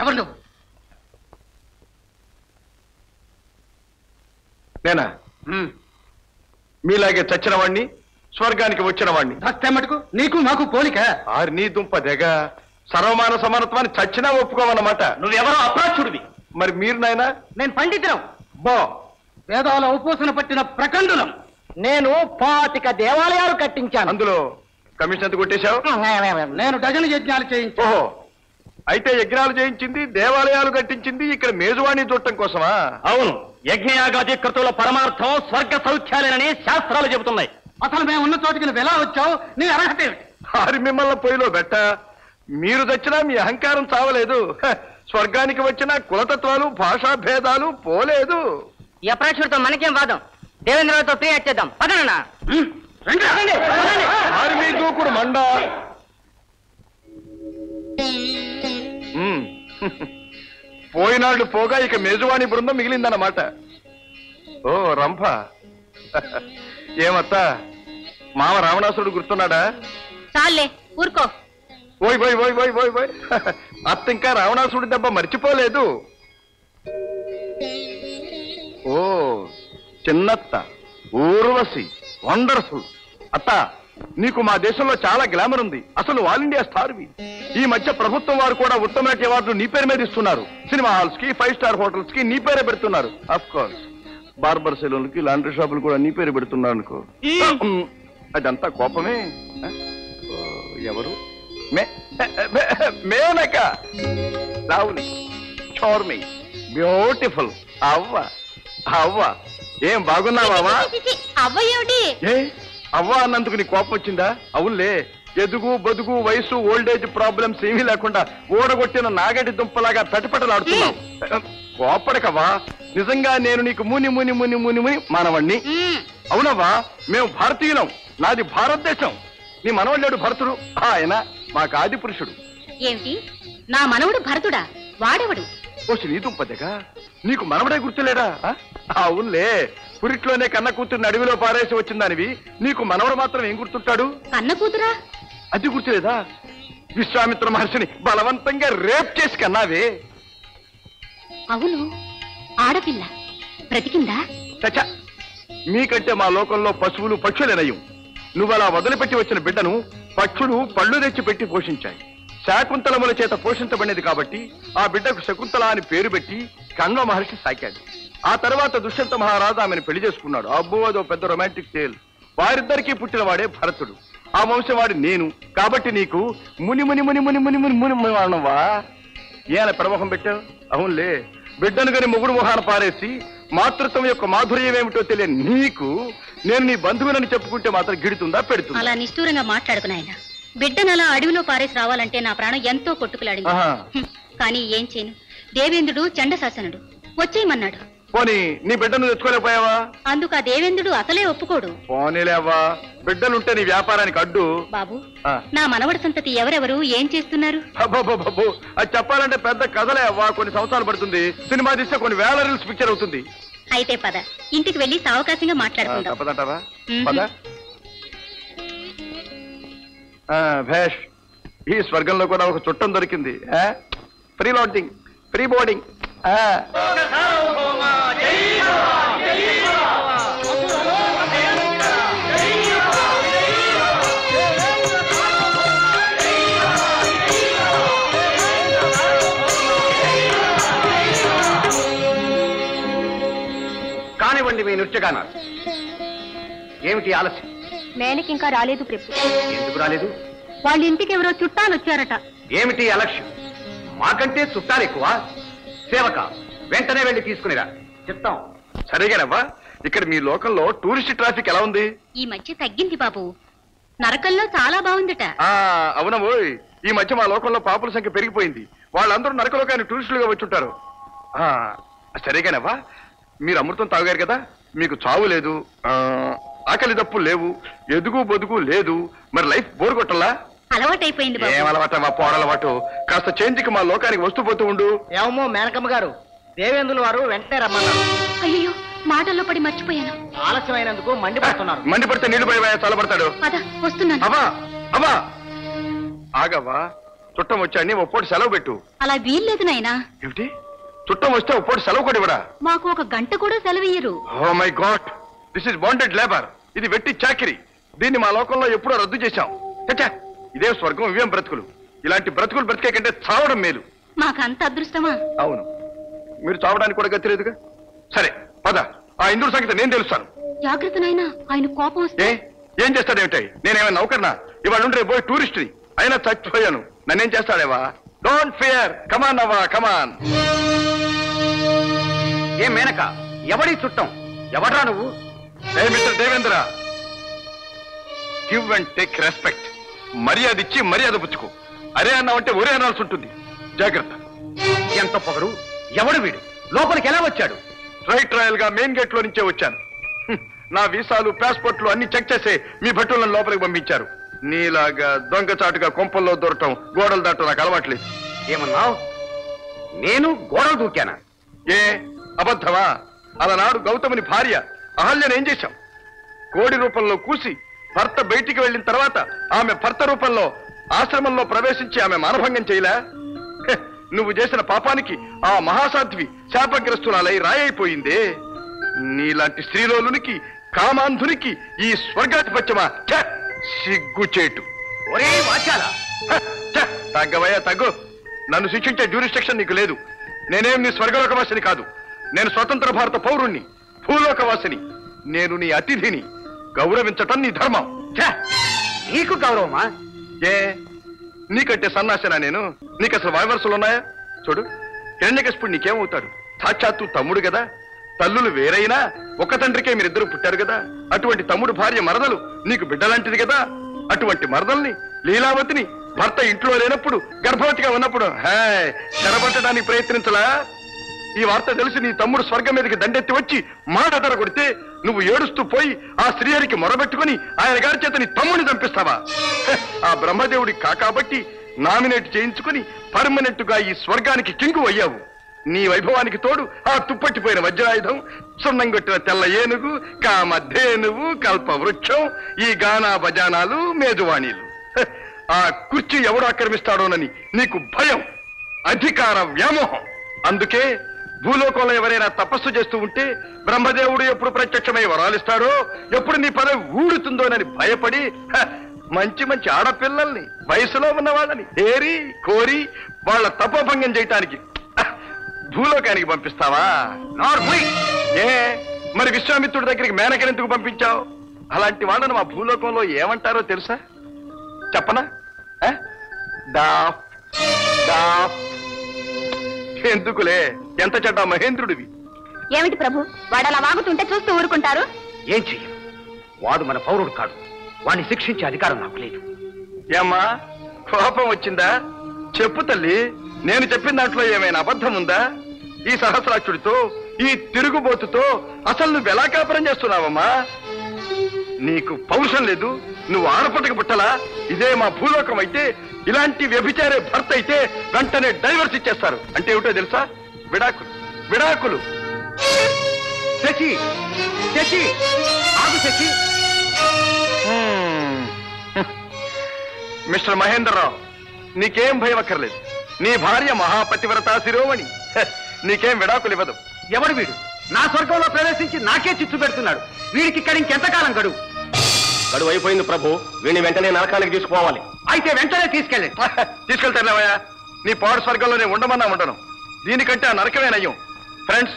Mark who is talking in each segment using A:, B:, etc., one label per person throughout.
A: ఎవరు నువ్వు?
B: నేనా? మీలాగే చచ్చిన వాణ్ణి, స్వర్గానికి వచ్చిన వాణ్ణి.
A: మటుకు నీకు మాకు పోలిక.
B: ఆరి నీ దుంప దెగ. సర్వమాన సమానత్వాన్ని చచ్చినా ఒప్పుకోవన్నమాట.
C: నువ్వెవరో అప్రాచుడివి.
B: మరి మీరు నాయనా?
A: నేను పండితులం.
B: బా
A: వేదాల ఉపోసన పట్టిన ప్రకండులం.
C: నేను 25 దేవాలయాలు కట్టించాను.
B: అందులో కమిషన్ ఎంత కొట్టేశావు?
A: నేను డజన్ యజ్ఞాలు చేయించాను.
B: ఓహో, అయితే యజ్ఞాలు చేయించింది, దేవాలయాలు కట్టించింది ఇక్కడ మేజువాణి చూడటం కోసమా?
C: అవును, యజ్ఞయాగాది కృతుల పరమార్థం స్వర్గ సౌఖ్యాలేనని శాస్త్రాలు చెబుతున్నాయి.
A: అసలు మేము ఉన్న చోటికి నువ్వు ఎలా వచ్చావు? నీ అర్హత ఏమిటి?
B: ఆరి మిమ్మల్ని పొయ్యిలో బెట్ట. మీరు చచ్చినా మీ అహంకారం చావలేదు. స్వర్గానికి వచ్చిన కులతత్వాలు, భాషా భేదాలు పోలేదు.
D: ఈ అప్రాచుడితో మనకేం వాదం? దేవేంద్రరావుతో ఫ్రీ చేద్దాం. పదనన్నా
B: ఆర్మీ దూకుడు మండ. పోయినాళ్ళు పోగా ఇక మేజువాణి బృందం మిగిలిందన్నమాట. ఓ రంభ, ఏమత్తా మామ రావణాసురుడు గుర్తున్నాడా?
D: చాలే ఊరుకో.
B: ఓయ్ ఓయ్ ఓయ్ ఓయ్ ఓయ్ ఓయ్, అత్త ఇంకా రావణాసురుడి దెబ్బ మర్చిపోలేదు. ఓ చిన్నత్త, ఊర్వశి, వండర్ఫుల్. అత్త, నీకు మా దేశంలో చాలా గ్లామర్ ఉంది. అసలు ఆల్ ఇండియా స్టార్వి. ఈ మధ్య ప్రభుత్వం వారు కూడా ఉత్తమ నటి అవార్డులు నీ పేరు మీద ఇస్తున్నారు. సినిమా హాల్స్ కి, 5 స్టార్ హోటల్స్ కి నీ పేరే పెడుతున్నారు. అఫ్ కోర్స్ బార్బర్ సెలూన్లకి, లాండ్రీ షాపులు కూడా నీ పేరు పెడుతున్నారు అనుకో. అదంతా కోపమే. ఎవరు? Menaka, lovely, Charmi, beautiful. అవ్వ అవ్వ, ఏం బాగున్నావా?
D: అవ్వ ఏమిటి?
B: ఏ అవ్వ అన్నందుకు నీ కోపం వచ్చిందా? అవునులే, ఎదుగు బదుగు వయసు ఓల్డేజ్ ప్రాబ్లమ్స్ ఏమీ లేకుండా ఓడగొట్టిన నాగటి దుంపలాగా తటిపటలాడుతున్నావు. కోపడకవా, నిజంగా నేను నీకు ముని ముని ముని ముని ముని మానవాణ్ణి. అవునవ్వా, మేము భారతీయులం. నాది భారతదేశం. నీ మనవళ్ళేడు భరతుడు, ఆయన మాకు ఆది పురుషుడు.
D: ఏమిటి, నా మనవడు భరతుడా? వాడెవడు?
B: ఓసి నీ దుంపదగా, నీకు మనవడే గుర్తులేడా? అవునులే, పురిట్లోనే కన్న కూతుర్ని అడవిలో పారేసి వచ్చిందానివి నీకు మనవడు మాత్రం ఏం గుర్తుంటాడు?
D: కన్న కూతురా?
B: అది గుర్తులేదా? విశ్వామిత్ర మహర్షిని బలవంతంగా రేప్ చేసి కన్నావే.
D: అవును, ఆడపిల్ల బ్రతికిందా?
B: చచ్చా, మీకంటే మా లోకంలో పశువులు పక్షులేనయం. నువ్వలా వదిలిపెట్టి వచ్చిన బిడ్డను పక్షులు పళ్ళు తెచ్చి పెట్టి పోషించాయి. శాకుంతలముల చేత పోషించబడినది కాబట్టి ఆ బిడ్డకు శకుంతల అని పేరు పెట్టి కణ్వ మహర్షి సాకాడు. ఆ తర్వాత దుష్యంత మహారాజు ఆమెను పెళ్లి చేసుకున్నాడు. అబ్బో, అదో పెద్ద రొమాంటిక్ టేల్. వారిద్దరికీ పుట్టినవాడే భరతుడు. ఆ వంశవాడి నేను కాబట్టి నీకు ముని ముని ముని ముని ముని ముని ముని ముని వాడనవా? ఏన ప్రమోహం పెట్టావు? అవునులే, బిడ్డను గని మొగుడు మొహాన పారేసి మాతృత్వం యొక్క మాధుర్యం ఏమిటో తెలియని నీకు నేను నీ బంధువులని చెప్పుకుంటే మాత్రం గిడుతుందా, పెడుతుందా?
D: అలా నిష్ఠూరంగా మాట్లాడుకున్నాయన. బిడ్డనలా అడవిలో పారేసి రావాలంటే నా ప్రాణం ఎంతో కొట్టుకులాడింది. కానీ ఏం చేయను, దేవేంద్రుడు చండశాసనుడు, వచ్చేయమన్నాడు.
B: పోనీ నీ బిడ్డను తెచ్చుకోలేకపోయావా?
D: అందుకు ఆ దేవేంద్రుడు అసలే ఒప్పుకోడు.
B: పోనీలేవా, బిడ్డలుంటే నీ వ్యాపారానికి అడ్డు.
D: బాబు, నా మనవడి సంతతి ఎవరెవరు ఏం చేస్తున్నారు?
B: బాబు, అది చెప్పాలంటే పెద్ద కథలే అవ్వా. కొన్ని సంవత్సరాలు పడుతుంది. సినిమా తీస్తే కొన్ని వేల రీల్స్ పిక్చర్ అవుతుంది.
D: అయితే పద, ఇంటికి వెళ్ళి సావకాశంగా మాట్లాడుకుందాం.
B: తప్పదంటావా? పద. భేష్, ఈ స్వర్గంలో కూడా ఒక చుట్టం దొరికింది. Free launching, free boarding.
C: కానివ్వండి మీ నృత్యగానాలు. ఏమిటి ఆలస్యం?
D: మేనకి ఇంకా రాలేదు ప్రభు.
C: ఎందుకు రాలేదు?
D: వాళ్ళ ఇంటికి ఎవరో చుట్టాలు వచ్చారట.
C: ఏమిటి అలక్ష్యం? మాకంటే చుట్టాలు ఎక్కువ. సేవక, వెంటనే వెళ్ళి తీసుకునిరా. చెప్తాం.
B: సరేగానవ్వా, ఇక్కడ మీ లోకంలో టూరిస్ట్ ట్రాఫిక్ ఎలా ఉంది?
D: ఈ మధ్య తగ్గింది బాబు, నరకంలో చాలా బాగుందట.
B: అవునవోయ్, ఈ మధ్య మా లోకంలో పాపుల సంఖ్య పెరిగిపోయింది. వాళ్ళందరూ నరకలోకాన్ని టూరిస్టులుగా వచ్చుంటారు. సరేగానవ్వా, మీరు అమృతం తాగారు కదా, మీకు చావు లేదు, ఆకలి దప్పులు లేవు, ఎదుగు బొదుగు లేదు. మరి లైఫ్ బోర్ కొట్టలా?
D: అలవాటైపోయింది.
B: ఏం అలవాటవా? పోడలవాటు. కాస్త చేంజ్కి మా లోకానికి వస్తూ పోతూ ఉండు.
C: ఏమో మేనకమ్మ గారు, దేవేంద్రుల వారు వెంటనే రమ్మన్నారు.
D: అయ్యో, మాటల్లో పడి మర్చిపోయాను.
C: ఆలస్యమైనందుకు మండిపడుతున్నారు.
B: మండిపడితే నీళ్లు పడి చల్లబడతాడు.
D: వస్తున్నాను.
B: అవా అవా, ఆగవ్వా, చుట్టం వచ్చాడని ఒప్పోటి సెలవు పెట్టు.
D: అలా వీల్లేదు నాయనా.
B: ఏమిటి? చుట్టం వస్తే ఒప్పోటి సెలవు కూడా ఇవ్వడా?
D: మాకు 1 గంట కూడా సెలవియ్యరు.
B: Oh my god, this is bonded labour. ఇది వెట్టి చాకిరి. దీన్ని మా లోకంలో ఎప్పుడో రద్దు చేశాం. చచ్చా, ఇదే స్వర్గం, ఇవేం బ్రతుకులు. ఇలాంటి బ్రతుకులు బ్రతికే కంటే చావడం మేలు.
D: మాకంత అదృష్టమా?
B: అవును, మీరు చావడానికి కూడా గతి లేదుగా. సరే పద, ఆ ఇంద్రుడి సంగతి నేను తెలుస్తాను.
D: జాగ్రత్త నాయనా, ఆయన కోపం వస్తే.
B: ఏం చేస్తాడేమిటి? నేనేమైనా నౌకర్నా? ఇవాళ ఉండే పోయి టూరిస్ట్ని. అయినా చచ్చిపోయాను, నన్నేం చేస్తాడేవా? డోంట్ ఫియర్, కమాన్ అవ్వా, కమాన్.
C: ఏ మేనక, ఎవడి చుట్టం? ఎవడ్రా నువ్వు?
B: ఏ mister Devendra, give and take respect. మర్యాద ఇచ్చి మర్యాద పుచ్చుకో. అరే అన్నావంటే ఒరే అనాల్సి ఉంటుంది. జాగ్రత్త.
C: ఎంత పొగరు! ఎవడు వీడు? లోపలికి ఎలా వచ్చాడు?
B: రైట్ రాయల్ గా మెయిన్ గేట్ లో నుంచే వచ్చాను. నా వీసాలు, పాస్పోర్ట్లు అన్ని చెక్ చేసే మీ భటులను లోపలికి పంపించారు. నీలాగా దొంగచాటుగా కొంపల్లో దొరకటం, గోడలు దాటం నాకు అలవాట్లేదు.
C: ఏమన్నావు? నేను గోడలు దూకానా?
B: ఏ అబద్ధమా? అలనాడు గౌతముని భార్య అహల్యను ఏం చేశాం? కోడి రూపంలో కూసి భర్త బయటికి వెళ్ళిన తర్వాత ఆమె భర్త రూపంలో ఆశ్రమంలో ప్రవేశించి ఆమె మానభంగం చేయలే? నువ్వు చేసిన పాపానికి ఆ మహాసాధ్వి శాపగ్రస్తురాలై రాయైపోయిందే. నీలాంటి స్త్రీలోలునికి, కామాంధునికి ఈ స్వర్గాధిపత్యమా? సిగ్గుచేటు.
C: ఒరే వాచాల,
B: తగ్గవయ్యా తగ్గు. నన్ను శిక్షించే జ్యూరిస్డిక్షన్ నీకు లేదు. నేనేం నీ స్వర్గలోకవాసిని కాదు. నేను స్వతంత్ర భారత పౌరుణ్ణి, భూలోకవాసిని. నేను నీ అతిథిని. గౌరవించటం నీ ధర్మం.
C: నీకు గౌరవమా?
B: ఏ నీకంటే సన్నాసనా నేను? నీకు అసలు వాయవరసలున్నాయా? చూడు, హిరణ్యకశిపుడు నీకేమవుతాడు? సాక్షాత్తు తమ్ముడు కదా. తల్లులు వేరైనా ఒక తండ్రికే మీరిద్దరు పుట్టారు కదా. అటువంటి తమ్ముడు భార్య మరదలు నీకు బిడ్డలాంటిది కదా. అటువంటి మరదల్ని, లీలావతిని భర్త ఇంట్లో లేనప్పుడు, గర్భవతిగా ఉన్నప్పుడు చెరబట్టడానికి ప్రయత్నించలా? ఈ వార్త తెలిసి నీ తమ్ముడు స్వర్గం మీదకి దండెత్తి వచ్చి మాటదర కొడితే నువ్వు ఏడుస్తూ పోయి ఆ శ్రీహరికి మొరబెట్టుకుని ఆయన గారి చేత నీ తమ్ముడిని చంపిస్తావా? ఆ బ్రహ్మదేవుడి కాకాబట్టి నామినేట్ చేయించుకుని పర్మనెంట్ గా ఈ స్వర్గానికి కింగు అయ్యావు. నీ వైభవానికి తోడు ఆ తుప్పట్టిపోయిన వజ్రాయుధం, సున్నంగొట్టిన తెల్ల ఏనుగు, కామధేనువు, కల్ప వృక్షం, ఈ గానా బజానాలు, మేజువాణీలు. ఆ కుర్చీ ఎవడు ఆక్రమిస్తాడోనని నీకు భయం, అధికార వ్యామోహం. అందుకే భూలోకంలో ఎవరైనా తపస్సు చేస్తూ ఉంటే బ్రహ్మదేవుడు ఎప్పుడు ప్రత్యక్షమై వరాలిస్తాడో, ఎప్పుడు నీ పదవి ఊడుతుందోనని భయపడి మంచి మంచి ఆడపిల్లల్ని, వయసులో ఉన్న వాళ్ళని ఏరి కోరి వాళ్ళ తపోభంగం చేయటానికి భూలోకానికి పంపిస్తావా? ఏ మరి విశ్వామిత్రుడి దగ్గరికి మేనకని ఎందుకు పంపించావు? అలాంటి వాళ్ళను మా భూలోకంలో ఏమంటారో తెలుసా? చెప్పనా? ఎందుకులే, ఎంత చెడ్డ మహేంద్రుడివి.
D: ఏమిటి ప్రభు, వాడు అలా వాగుతుంటే చూస్తూ ఊరుకుంటారు?
C: ఏం చెయ్యం, వాడు మన పౌరుడు కాడు. వాడిని శిక్షించే అధికారం నాకు లేదు.
B: ఏమ్మా, కోపం వచ్చిందా? చెప్పు తల్లి, నేను చెప్పిన దాంట్లో ఏమైనా అబద్ధం ఉందా? ఈ సహస్రాక్షుడితో, ఈ తిరుగుబోతుతో అసలు నువ్వు ఎలా కాపురం చేస్తున్నావమ్మా? నీకు పౌరుషం లేదు? నువ్వు ఆడపట్టకు పుట్టలా? ఇదే మా భూలోకం అయితే ఇలాంటి వ్యభిచారే భర్త అయితే వెంటనే డైవర్స్ ఇచ్చేస్తారు. అంటే ఏమిటో తెలుసా? విడాకులు, విడాకులు.
C: శశి, శశి, ఆగు శశి.
B: మిస్టర్ మహేంద్రరావు, నీకేం భయం అక్కర్లేదు. నీ భార్య మహాపతివ్రత శిరోమణి. నీకేం విడాకులు ఇవ్వదు.
C: ఎవడు వీడు? నా స్వర్గంలో ప్రవేశించి నాకే చిచ్చు పెడుతున్నాడు. వీడికి ఇక్కడ ఇంకెంతకాలం గడువు?
B: గడువు అయిపోయింది ప్రభు. వీడిని వెంటనే నరకానికి తీసుకుపోవాలి.
C: అయితే వెంటనే తీసుకెళ్ళండి.
B: తీసుకెళ్తానేవయ్యా? నీ పాడు స్వర్గంలోనే ఉండమన్నా ఉండను. దీనికంటే ఆ నరకమే నయ్యం. ఫ్రెండ్స్,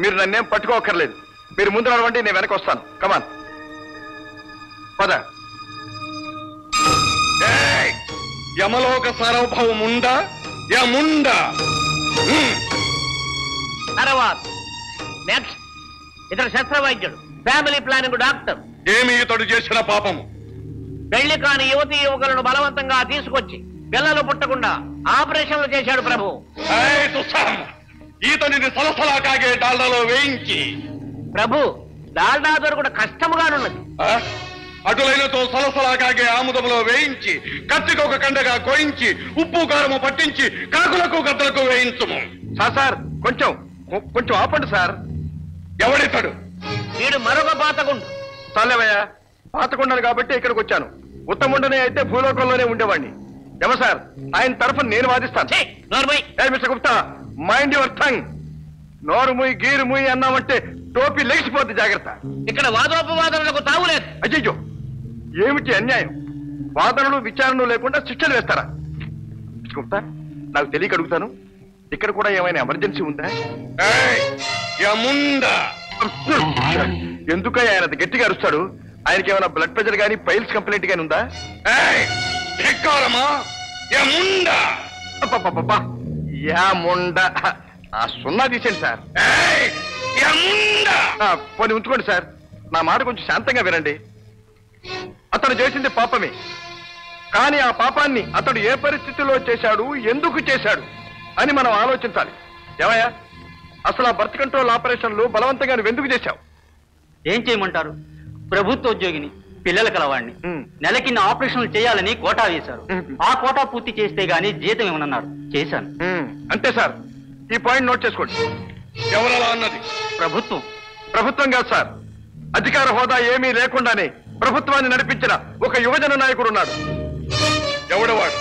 B: మీరు నన్నేం పట్టుకోకర్లేదు. మీరు ముందు నడవండి, నేను వెనక వస్తాను. కమాన్, పద. యమలోక సార్వభౌముండా, యముండా.
E: తర్వాత నెక్స్ట్ ఇతడు శస్త్రవైద్యుడు, ఫ్యామిలీ ప్లానింగ్ డాక్టర్.
B: ఏమి ఇతడు చేసిన పాపము?
E: పెళ్లి కాని యువతీ యువకులను బలవంతంగా తీసుకొచ్చి పిల్లలు పుట్టకుండా ఆపరేషన్లు చేశాడు ప్రభు.
B: ఈతనిని సలసలా కాగే డాల్డాలో వేయించి.
E: ప్రభు, డాల్డా దొరకడం కష్టముగానున్నది.
B: అటులైనతో సలసలా కాగే ఆముదములో వేయించి, కత్తికొక కండగా కోయించి, ఉప్పు కారము పట్టించి, కాకులకు గద్దలకు వేయించుము. సార్, కొంచెం కొంచెం ఆపండి సార్. ఎవడితాడు?
E: వీడు మరొక పాతగుండు.
B: చాలేవయ్యా, పాతకుండను కాబట్టి ఇక్కడికి వచ్చాను. ఉత్తముండనే అయితే భూలోకంలోనే ఉండేవాడిని. ఏమో సార్, ఆయన తరఫున నేను వాదిస్తాను.
E: ఛీ, నోర్మై.
B: ఏ మిస్టర్ గుప్తా, మైండ్ యువర్ థంగ్. నోరు ముయ్ గీరు ముయ్ అన్నామంటే టోపీ లెగిసిపోద్ది, జాగ్రత్త.
E: ఇక్కడ వాదోపవాదనలకు తావులేదు.
B: అయ్యయ్యో, ఏమిటి అన్యాయం? వాదనలు విచారణలు లేకుండా శిక్షలు వేస్తారా? మిస్టర్ గుప్తా, నాకు తెలియక అడుగుతాను, ఇక్కడ కూడా ఏమైనా ఎమర్జెన్సీ ఉందా? ఎందుకయ్యా ఆయన అంత గట్టిగా అరుస్తాడు? ఆయనకి ఏమైనా బ్లడ్ ప్రెషర్ గానీ పైల్స్ కంప్లైంట్ గానీ ఉందా? ఆ సున్నా తీసేయండి సార్. పోనీ ఉంచుకోండి సార్. నా మాట కొంచెం శాంతంగా వినండి. అతను చేసింది పాపమే, కానీ ఆ పాపాన్ని అతడు ఏ పరిస్థితిలో చేశాడు, ఎందుకు చేశాడు అని మనం ఆలోచించాలి. ఏమయ్యా, అసలు ఆ బర్త్ కంట్రోల్ ఆపరేషన్లు బలవంతంగా నువ్వు ఎందుకు చేశావు?
F: ఏం చేయమంటారు? ప్రభుత్వ ఉద్యోగిని, పిల్లల కలవాడిని. నెలకి నా ఆపరేషన్లు చేయాలని కోటా వేశారు. ఆ కోటా పూర్తి చేస్తే గానీ జీతం ఏమన్నారు, చేశాను.
B: అంతే సార్, ఈ పాయింట్ నోట్ చేసుకోండి. ఎవరలా అన్నది?
F: ప్రభుత్వం.
B: ప్రభుత్వం కాదు సార్, అధికార హోదా ఏమీ లేకుండానే ప్రభుత్వాన్ని నడిపించిన ఒక యువజన నాయకుడు ఉన్నాడు. ఎవడు వాడు?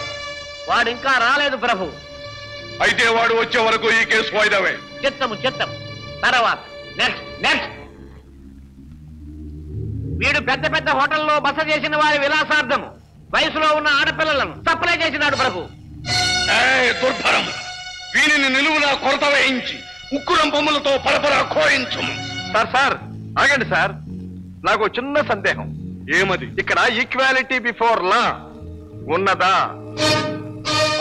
E: వాడు ఇంకా రాలేదు ప్రభు.
B: అయితే వాడు వచ్చే వరకు ఈ కేసు వాయిదావే.
E: చిత్తము తర్వాత నెక్స్ట్. వీడు పెద్ద పెద్ద హోటల్లో బస చేసిన వారి విలాసార్థము వయసులో ఉన్న ఆడపిల్లలను సప్లై చేసినాడు ప్రభు.
B: దుర్భరం, వీనిని నిలువులా కొరత వేయించి ఉక్కురం బొమ్మలతో పరపరా కోయించు. సార్ ఆగండి సార్, నాకు చిన్న సందేహం. ఏమది? ఇక్కడ ఈక్వాలిటీ బిఫోర్ లా ఉన్నదా?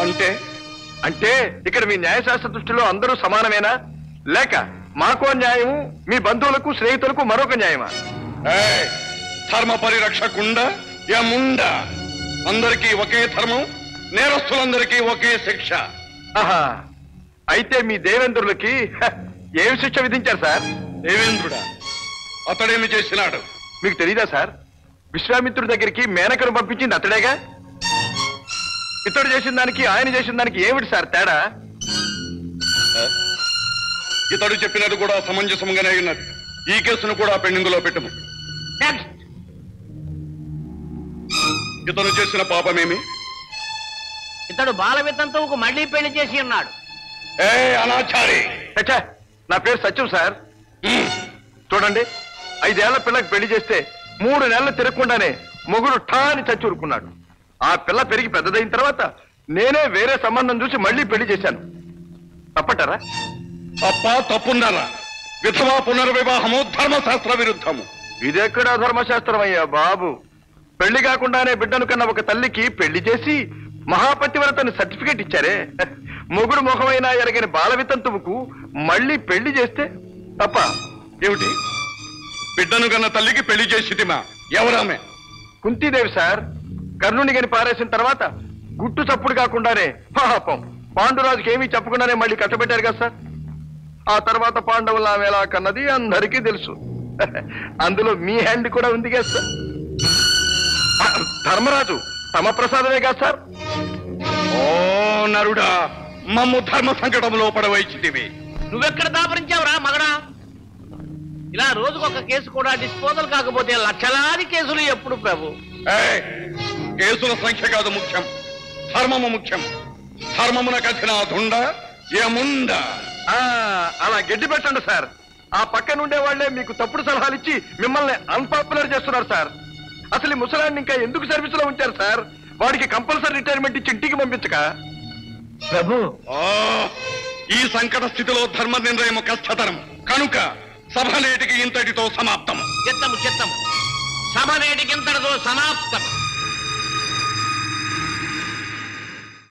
B: అంటే ఇక్కడ మీ న్యాయశాస్త్ర దృష్టిలో అందరూ సమానమేనా, లేక మాకో న్యాయము, మీ బంధువులకు స్నేహితులకు మరొక న్యాయమా? ధర్మ పరిరక్షకుండా యముండ, అందరికీ ఒకే ధర్మం, నేరస్తులందరికీ ఒకే శిక్ష. అయితే మీ దేవేంద్రులకి ఏమి శిక్ష విధించారు సార్? దేవేంద్రుడా? అతడేమి చేసినాడు మీకు తెలీదా సార్? విశ్వామిత్రుడి దగ్గరికి మేనకను పంపించింది అతడేగా. ఇతడు చేసిన దానికి ఆయన చేసిన దానికి ఏమిటి సార్ తేడా? ఇతడు చెప్పినది కూడా సమంజసంగానే ఉన్నది. ఈ కేసును కూడా పెండింగ్ లో పెట్టము. ఇతను చేసిన పాపమేమి?
E: ఇతడు బాల వితంతువుకు మళ్లీ పెళ్లి చేసి ఉన్నాడు.
B: అనాచారి! నా పేరు సత్యం సార్. చూడండి, 5 ఏళ్ల పిల్లకి పెళ్లి చేస్తే 3 నెలలు తిరగకుండానే మొగుడు ఠాని చచ్చూరుకున్నాడు. ఆ పిల్ల పెరిగి పెద్దదైన తర్వాత నేనే వేరే సంబంధం చూసి మళ్లీ పెళ్లి చేశాను. తప్పటారా? అప్పా, తప్పున్నారా? విధవా పునర్వివాహము ధర్మశాస్త్ర విరుద్ధము. ఇదెక్కడా ధర్మశాస్త్రం అయ్యా బాబు? పెళ్లి కాకుండానే బిడ్డను కన్నా ఒక తల్లికి పెళ్లి చేసి మహాపతివ్రతని సర్టిఫికేట్ ఇచ్చారే. మొగుడు ముఖమైనా ఎరగని బాల వితంతువుకు మళ్లీ పెళ్లి చేస్తే తప్ప ఏమిటి? బిడ్డను కన్న తల్లికి పెళ్లి చేసిటిమా? ఎవరామె? కుంతీదేవి సార్. కర్ణుని గని పారేసిన తర్వాత గుట్టు చప్పుడు కాకుండానే పాపం పాండురాజుకి ఏమీ చెప్పకుండానే మళ్ళీ కట్టబెట్టారు కదా సార్. ఆ తర్వాత పాండవులు ఆమె ఎలా కన్నది అందరికీ తెలుసు. అందులో మీ హ్యాండ్ కూడా ఉంది కదా సార్. ధర్మరాజు తమ ప్రసాదమే కదా సార్. ఓ నరుడా, మమ్ము ధర్మ సంకటంలో పడవైచితివి.
E: నువ్వెక్కడ దాపరించావురా మగడా? ఇలా రోజుకొక కేసు కూడా డిస్పోజల్ కాకపోతే లక్షలాది కేసులు ఎప్పుడు ప్రభు?
B: కేసుల సంఖ్య కాదు ముఖ్యం, ధర్మము ముఖ్యం. ధర్మమున కథిన దుండ యముండ. అలా గడ్డి పెట్టండి సార్. ఆ పక్కన ఉండే వాళ్లే మీకు తప్పుడు సలహాలు ఇచ్చి మిమ్మల్ని అన్పాపులర్ చేస్తున్నారు సార్. అసలు ఈ ముసలాన్ని ఇంకా ఎందుకు సర్వీస్ లో ఉంచారు సార్? వాడికి కంపల్సరీ రిటైర్మెంట్ ఇచ్చి ఇంటికి పంపించక.
F: ప్రభు,
B: ఈ సంకట స్థితిలో ధర్మ నిర్ణయం కష్టతరం కనుక సభ నేటికి ఇంతటితో సమాప్తం.
E: చిత్తము సభ నేటికి ఇంతటితో సమాప్తం.